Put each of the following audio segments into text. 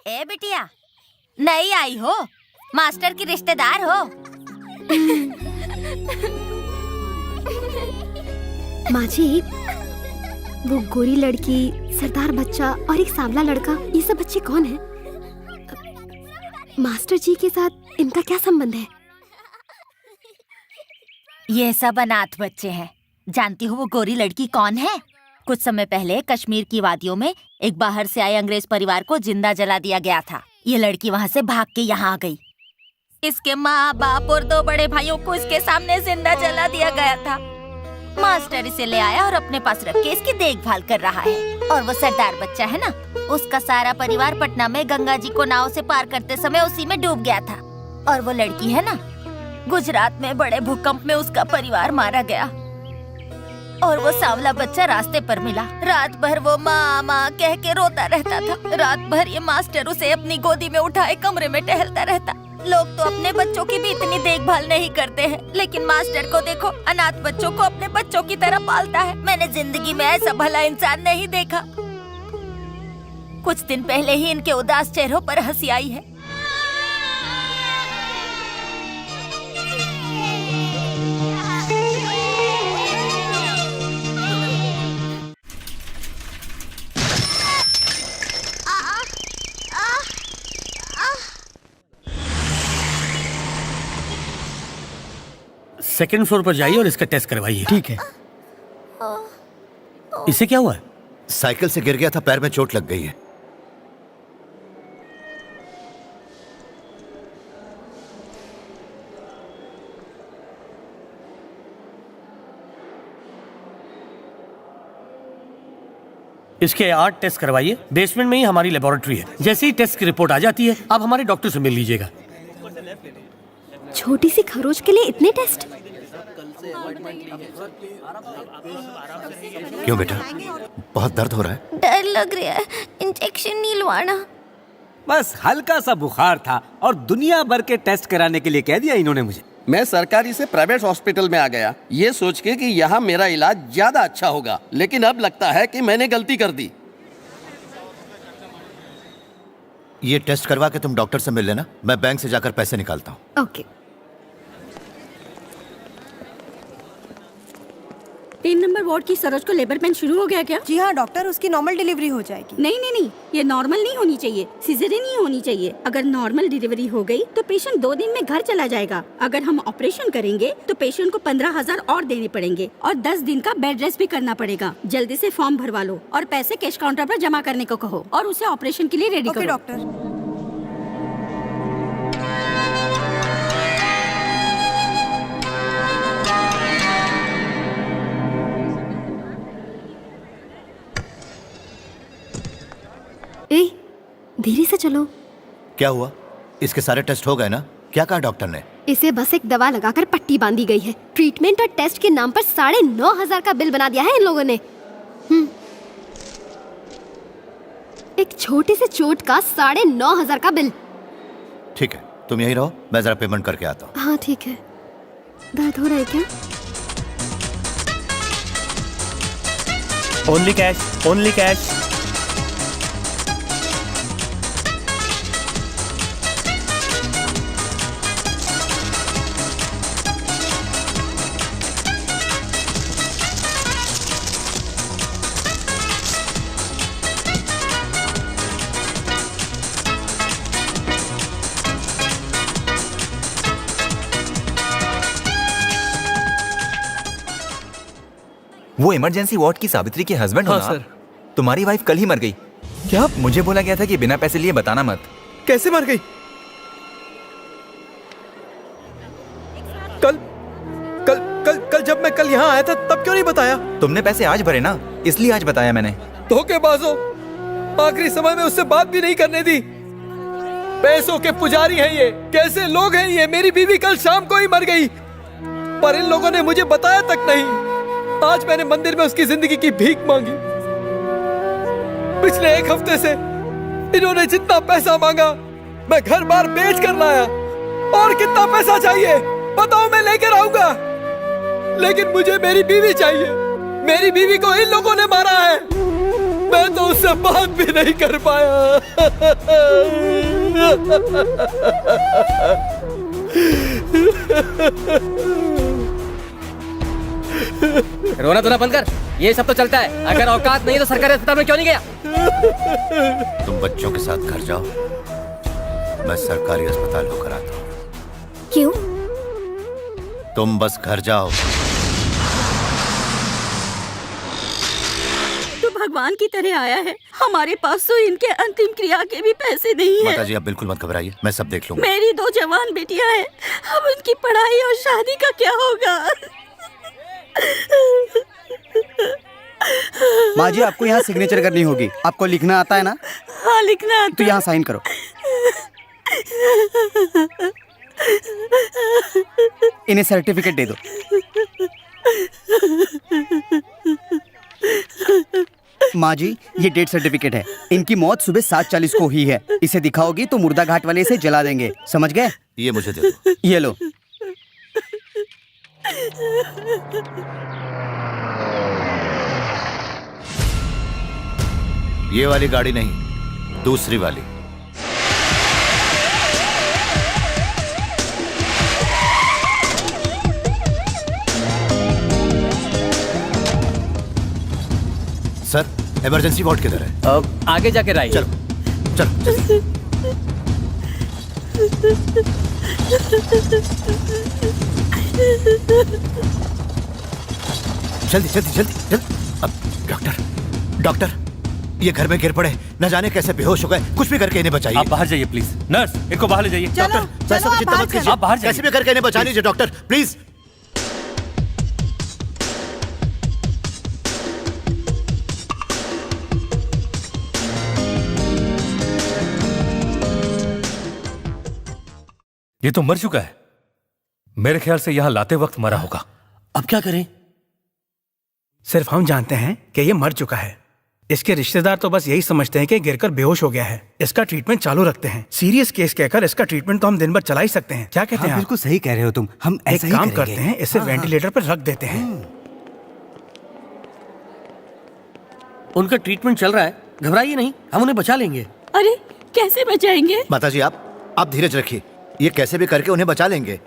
ए बिटिया, नई आई हो, मास्टर की रिश्तेदार हो। माँ जी, वो गोरी लड़की, सरदार बच्चा और एक सांवला लड़का, ये सब बच्चे कौन हैं? मास्टर जी के साथ इनका क्या संबंध है? ये सब अनाथ बच्चे हैं। जानती हो वो गोरी लड़की कौन है? कुछ समय पहले कश्मीर की वादियों में एक बाहर से आए अंग्रेज परिवार को जिंदा जला दिया गया था। ये लड़की वहाँ से भाग के यहाँ आ गई। इसके माँ बाप और 2 बड़े भाइयों को इसके सामने जिंदा जला दिया गया था। मास्टर इसे ले आया और अपने पास रख के इसकी देखभाल कर रहा है। और वो सरदार बच्चा है ना, उसका सारा परिवार पटना में गंगा जी को नाव से पार करते समय उसी में डूब गया था। और वो लड़की है ना, गुजरात में बड़े भूकंप में उसका परिवार मारा गया। और वो सांवला बच्चा रास्ते पर मिला। रात भर वो माँ माँ कह के रोता रहता था। रात भर ये मास्टर उसे अपनी गोदी में उठाए कमरे में टहलता रहता। लोग तो अपने बच्चों की भी इतनी देखभाल नहीं करते हैं, लेकिन मास्टर को देखो, अनाथ बच्चों को अपने बच्चों की तरह पालता है। मैंने जिंदगी में ऐसा भला इंसान नहीं देखा। कुछ दिन पहले ही इनके उदास चेहरों पर हंसी आई है। सेकंड फ्लोर पर जाइए और इसका टेस्ट करवाइए। ठीक है। इसे क्या हुआ है? साइकिल से गिर गया था, पैर में चोट लग गई है। इसके 8 टेस्ट करवाइए। बेसमेंट में ही हमारी लेबोरेटरी है। जैसे ही टेस्ट की रिपोर्ट आ जाती है, आप हमारे डॉक्टर से मिल लीजिएगा। छोटी सी खरोच के लिए इतने टेस्ट? क्यों बेटा, बहुत दर्द हो रहा है? डर लग रहा है, इंजेक्शन नहीं लवाना। बस हल्का सा बुखार था और दुनिया भर के टेस्ट कराने के लिए कह दिया इन्होंने मुझे। मैं सरकारी से प्राइवेट हॉस्पिटल में आ गया, ये सोच के कि यहाँ मेरा इलाज ज्यादा अच्छा होगा, लेकिन अब लगता है कि मैंने गलती कर दी। ये टेस्ट करवा के तुम डॉक्टर से मिल लेना, मैं बैंक से जाकर पैसे निकालता हूँ। ओके। 3 नंबर वार्ड की सरोज को लेबर पेन शुरू हो गया क्या? जी हाँ डॉक्टर, उसकी नॉर्मल डिलीवरी हो जाएगी। नहीं, ये नॉर्मल नहीं होनी चाहिए, सिजेरियन ही होनी चाहिए। अगर नॉर्मल डिलीवरी हो गई तो पेशेंट 2 दिन में घर चला जाएगा। अगर हम ऑपरेशन करेंगे तो पेशेंट को 15,000 और देने पड़ेंगे और 10 दिन का बेड रेस्ट भी करना पड़ेगा। जल्दी से फॉर्म भरवा लो और पैसे कैश काउंटर पर जमा करने को कहो और उसे ऑपरेशन के लिए रेडी करो। डॉक्टर। धीरे से चलो। क्या हुआ? इसके सारे टेस्ट हो गए ना? क्या कहा डॉक्टर ने? इसे बस एक दवा लगाकर पट्टी बांधी गई है। ट्रीटमेंट और टेस्ट के नाम पर 9,500 का बिल बना दिया है इन लोगों ने। एक छोटी सी चोट का 9,500 का बिल। ठीक है, तुम यहीं रहो, मैं जरा पेमेंट करके आता हूँ। हाँ ठीक है। दर्द हो रहा है क्या? Only cash, only cash. वो इमरजेंसी वार्ड की सावित्री के हस्बैंड हो ना? हाँ सर। तुम्हारी वाइफ कल ही मर गई। क्या? मुझे बोला गया था कि बिना पैसे लिए बताना मत। कैसे मर गई? कल जब मैं कल यहाँ आया था तब क्यों नहीं बताया? तुमने पैसे आज भरे ना, इसलिए आज बताया मैंने। धोखेबाजों, आखिरी समय में उससे बात भी नहीं करने दी। पैसों के पुजारी हैं ये, कैसे लोग हैं ये। मेरी बीवी कल शाम को ही मर गई, पर इन लोगों ने मुझे बताया तक नहीं। आज मैंने मंदिर में उसकी जिंदगी की भीख मांगी। पिछले 1 हफ्ते से इन्होंने जितना पैसा मांगा मैं घर बार बेच कर लाया। और कितना पैसा चाहिए बताओ, मैं लेकर आऊंगा, लेकिन मुझे मेरी बीवी चाहिए। मेरी बीवी को इन लोगों ने मारा है। मैं तो उससे बात भी नहीं कर पाया। रोना धोना बंद कर, ये सब तो चलता है। अगर औकात नहीं है तो सरकारी अस्पताल में क्यों नहीं गया? तुम बच्चों के साथ घर जाओ, मैं सरकारी अस्पताल होकर आता हूँ। क्यों? तुम बस घर जाओ। तो भगवान की तरह आया है। हमारे पास तो इनके अंतिम क्रिया के भी पैसे नहीं है। माताजी आप बिल्कुल मत घबराइए, मैं सब देख लूंगा। मेरी 2 जवान बेटियां हैं, अब उनकी पढ़ाई और शादी का क्या होगा? माँ जी आपको यहाँ सिग्नेचर करनी होगी। आपको लिखना आता है ना? हाँ लिखना आता तो यहाँ साइन करो। इन्हें सर्टिफिकेट दे दो। माँ जी ये डेथ सर्टिफिकेट है। इनकी मौत सुबह 7:40 को हुई है। इसे दिखाओगी तो मुर्दा घाट वाले इसे जला देंगे, समझ गए? ये मुझे दे दो। ये लो। ये वाली गाड़ी नहीं, दूसरी वाली। सर इमरजेंसी वार्ड किधर है? आगे जाके राइट। चलो चलो जल्दी। जल्दी जल्दी जल्दी जल्दी। अब डॉक्टर ये घर में गिर पड़े, न जाने कैसे बेहोश हो गए। कुछ भी करके इन्हें बचाइए। आप बाहर जाइए प्लीज। नर्स इनको बाहर ले जाइए। डॉक्टर पैसा चिंता मत कीजिए, आप बाहर जाइए। कैसे भी करके इन्हें बचा लीजिए डॉक्टर प्लीज। ये तो मर चुका है। मेरे ख्याल से यहां लाते वक्त मरा होगा। अब क्या करें? सिर्फ हम जानते हैं कि ये मर चुका है। इसके रिश्तेदार तो बस यही समझते हैं कि गिरकर बेहोश हो गया है। इसका ट्रीटमेंट चालू रखते हैं। सीरियस केस कहकर इसका ट्रीटमेंट तो हम दिन भर चला ही सकते हैं। क्या कहते हैं? बिल्कुल सही कह रहे हो तुम। हम ऐसा ही काम करेंगे। करते हैं, इसे वेंटिलेटर पर रख देते हैं। उनका ट्रीटमेंट चल रहा है, घबराइए नहीं, हम उन्हें बचा लेंगे। अरे कैसे बचाएंगे? माताजी आप धीरज रखिए, ये कैसे भी करके उन्हें बचा लेंगे।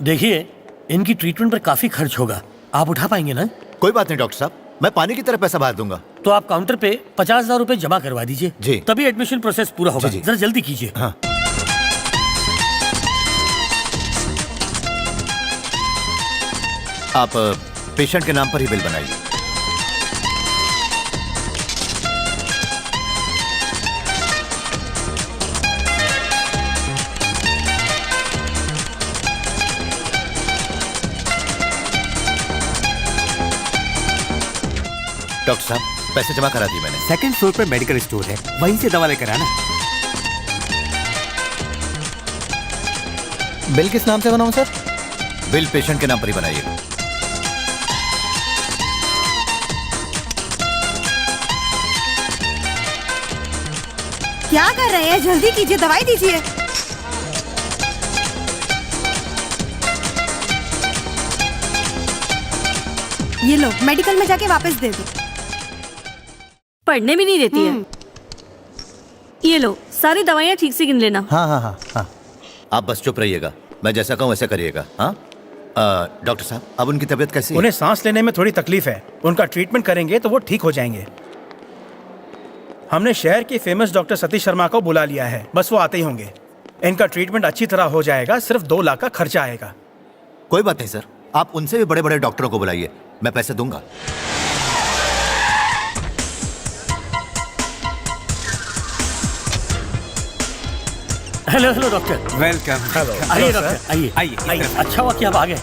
देखिए इनकी ट्रीटमेंट पर काफी खर्च होगा, आप उठा पाएंगे ना? कोई बात नहीं डॉक्टर साहब, मैं पानी की तरह पैसा भर दूंगा। तो आप काउंटर पे 50,000 रुपए जमा करवा दीजिए जी। तभी एडमिशन प्रोसेस पूरा होगा। जी। जरा जल्दी कीजिए। हाँ। आप पेशेंट के नाम पर ही बिल बनाइए। डॉक्टर साहब पैसे जमा करा दिए मैंने। सेकंड फ्लोर पर मेडिकल स्टोर है, वहीं से दवा लेकर आना। बिल किस नाम से बनाऊं सर? बिल पेशेंट के नाम पर ही बनाइए। क्या कर रहे हैं? जल्दी कीजिए, दवाई दीजिए। ये लो, मेडिकल में जाके वापस दे दो। पढ़ने भी नहीं देती है। ये लो, सारी दवाइयाँ ठीक से गिन लेना। हाँ हाँ हाँ हाँ। आप बस चुप रहिएगा, मैं जैसा कहूँ वैसा करिएगा। हाँ डॉक्टर साहब अब उनकी तबीयत कैसी है? उन्हें सांस लेने में थोड़ी तकलीफ है। उनका ट्रीटमेंट करेंगे तो वो ठीक हो जाएंगे। हमने शहर के फेमस डॉक्टर सतीश शर्मा को बुला लिया है, बस वो आते ही होंगे। इनका ट्रीटमेंट अच्छी तरह हो जाएगा, सिर्फ 2 लाख का खर्चा आएगा। कोई बात नहीं सर, आप उनसे भी बड़े बड़े डॉक्टरों को बुलाइए, मैं पैसे दूंगा। Hello hello doctor. Welcome. Hello. आइए डॉक्टर, आइए आइए। अच्छा हुआ कि आप आ गए।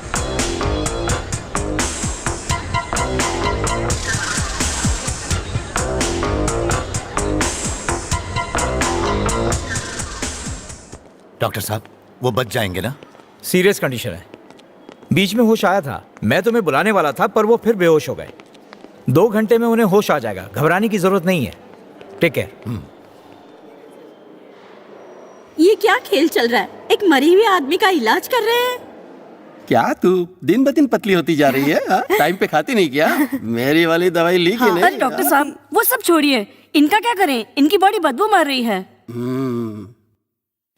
डॉक्टर साहब वो बच जाएंगे ना? सीरियस कंडीशन है, बीच में होश आया था। मैं तुम्हें बुलाने वाला था पर वो फिर बेहोश हो गए। 2 घंटे में उन्हें होश आ जाएगा, घबराने की जरूरत नहीं है। Take care. ये क्या खेल चल रहा है? एक मरे हुए आदमी का इलाज कर रहे हैं। क्या तू दिन ब दिन पतली होती जा रही है? टाइम पे खाती नहीं क्या? मेरी वाली दवाई ली कि नहीं? अरे डॉक्टर साहब, वो वो सब छोड़िए, इनका क्या करें? इनकी बॉडी बदबू मार रही है।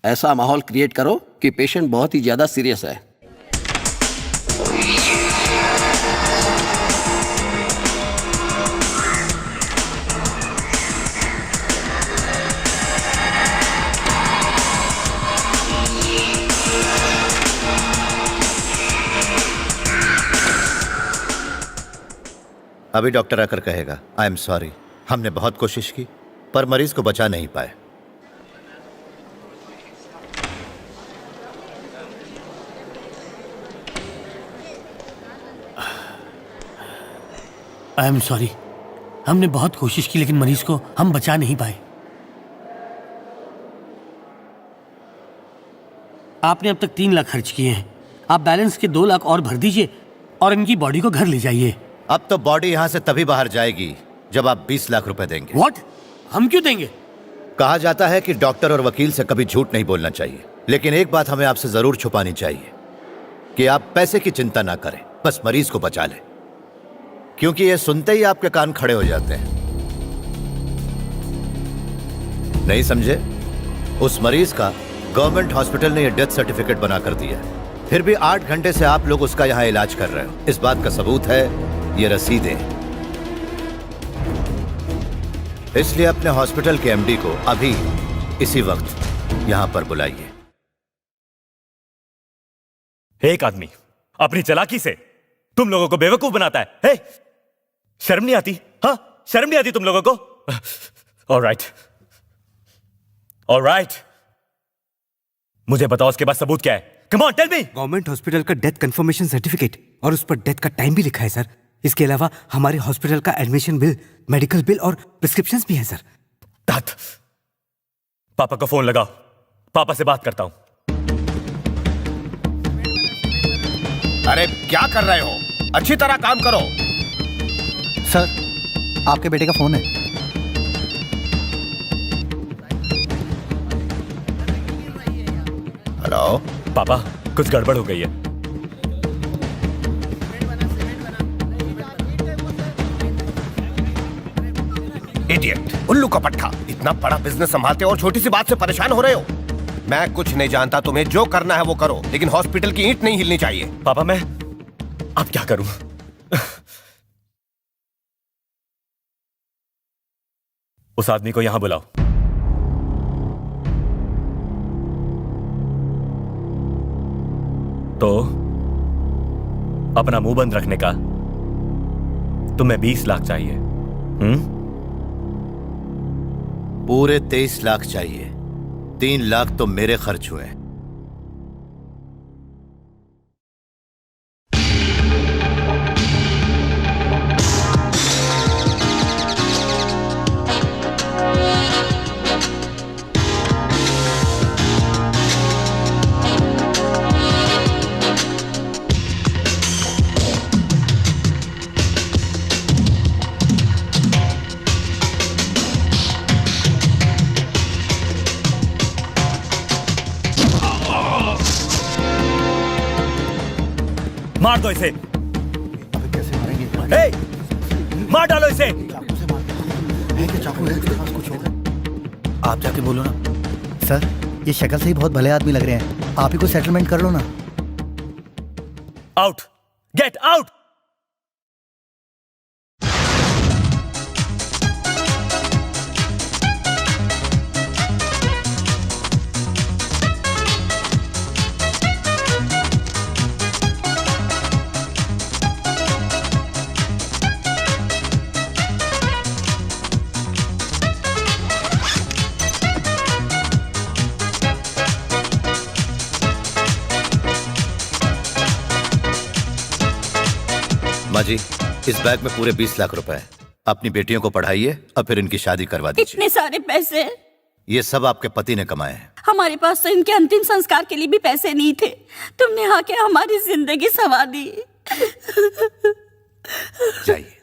ऐसा माहौल क्रिएट करो कि पेशेंट बहुत ही ज्यादा सीरियस है। अभी डॉक्टर आकर कहेगा आई एम सॉरी, हमने बहुत कोशिश की पर मरीज को बचा नहीं पाए। आई एम सॉरी, हमने बहुत कोशिश की लेकिन मरीज को हम बचा नहीं पाए। आपने अब तक 3 लाख खर्च किए हैं, आप बैलेंस के 2 लाख और भर दीजिए और इनकी बॉडी को घर ले जाइए। अब तो बॉडी यहां से तभी बाहर जाएगी जब आप 20 लाख रुपए देंगे। व्हाट? हम क्यों देंगे? कहा जाता है कि डॉक्टर और वकील से कभी झूठ नहीं बोलना चाहिए, लेकिन एक बात हमें आपसे जरूर छुपानी चाहिए कि आप पैसे की चिंता ना करें, बस मरीज को बचा लें, क्योंकि ये सुनते ही आपके कान खड़े हो जाते हैं। नहीं समझे? उस मरीज का गवर्नमेंट हॉस्पिटल ने यह डेथ सर्टिफिकेट बना कर दिया है, फिर भी 8 घंटे से आप लोग उसका यहां इलाज कर रहे हो। इस बात का सबूत है ये रसीदें। इसलिए अपने हॉस्पिटल के एमडी को अभी इसी वक्त यहां पर बुलाइए। एक आदमी अपनी चालाकी से तुम लोगों को बेवकूफ बनाता है। हे, शर्म नहीं आती? हाँ, शर्म नहीं आती तुम लोगों को? ऑलराइट, ऑलराइट, मुझे बताओ उसके पास सबूत क्या है? Come on tell me. Government hospital का डेथ कंफर्मेशन सर्टिफिकेट और उस पर डेथ का टाइम भी लिखा है सर। इसके अलावा हमारे हॉस्पिटल का एडमिशन बिल, मेडिकल बिल और प्रिस्क्रिप्शंस भी हैं सर। तात, पापा को फोन लगाओ, पापा से बात करता हूं। अरे क्या कर रहे हो? अच्छी तरह काम करो। सर, आपके बेटे का फोन है। हेलो पापा, कुछ गड़बड़ हो गई है। इडियट, उल्लू का पट्टा, इतना बड़ा बिजनेस संभालते हो और छोटी सी बात से परेशान हो रहे हो। मैं कुछ नहीं जानता, तुम्हें जो करना है वो करो, लेकिन हॉस्पिटल की ईंट नहीं हिलनी चाहिए। पापा मैं अब क्या करूं? उस आदमी को यहां बुलाओ। तो अपना मुंह बंद रखने का तुम्हें 20 लाख चाहिए? पूरे 23 लाख चाहिए। 3 लाख तो मेरे खर्च हुए। मार दो इसे। कैसे मारेंगे? मार डालो इसे। आप जाके बोलो ना। सर, ये शक्ल से ही बहुत भले आदमी लग रहे हैं, आप ही को सेटलमेंट कर लो ना। Out, get out. माँ जी, इस बैग में पूरे 20 लाख रुपए हैं। अपनी बेटियों को पढ़ाइए और फिर इनकी शादी करवा दीजिए। इतने सारे पैसे? ये सब आपके पति ने कमाए हैं। हमारे पास तो इनके अंतिम संस्कार के लिए भी पैसे नहीं थे। तुमने आके हमारी जिंदगी संवार दी। जाइए।